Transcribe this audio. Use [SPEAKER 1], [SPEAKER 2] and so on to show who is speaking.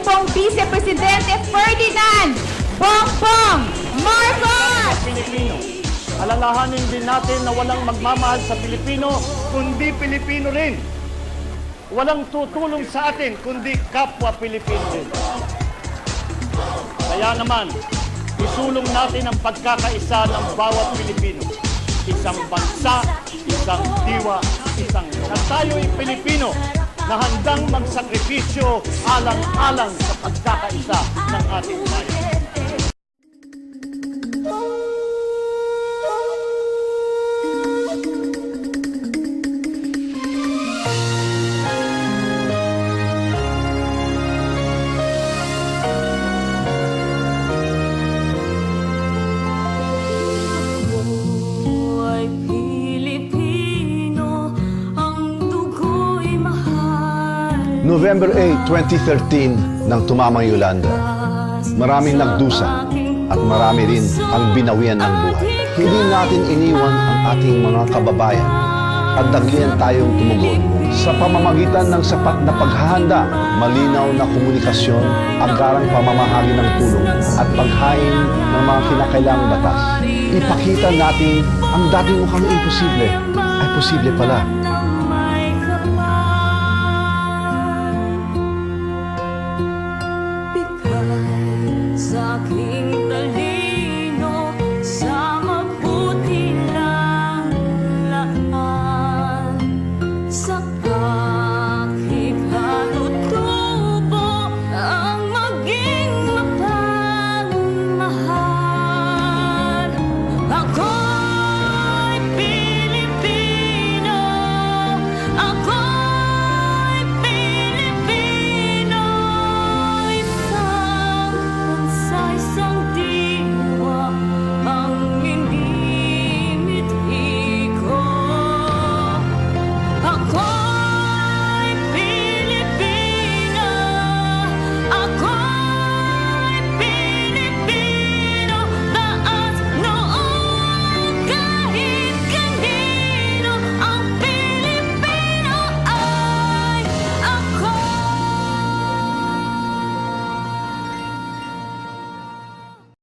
[SPEAKER 1] pong Vice Presidente Ferdinand Bongbong Marcos!
[SPEAKER 2] Pilipino. Alalahanin din natin na walang magmamahal sa Pilipino, kundi Pilipino rin. Walang tutulong sa atin, kundi kapwa Pilipino rin. Kaya naman, isulong natin ang pagkakaisa ng bawat Pilipino. Isang bansa, isang diwa, isang na tayo'y Pilipino na handang magsakripisyo alang-alang sa pagkakaisa ng ating bayan.
[SPEAKER 3] November 8, 2013 nang tumamang Yolanda. Maraming nagdusa at marami rin ang binawian ng buhay. Hindi natin iniwan ang ating mga kababayan at daglian tayong tumugon sa pamamagitan ng sapat na paghahanda, malinaw na komunikasyon, agarang pamamahagi ng tulong at paghain ng mga kinakailangang batas. Ipakita natin ang dating mukhang imposible ay posible pala.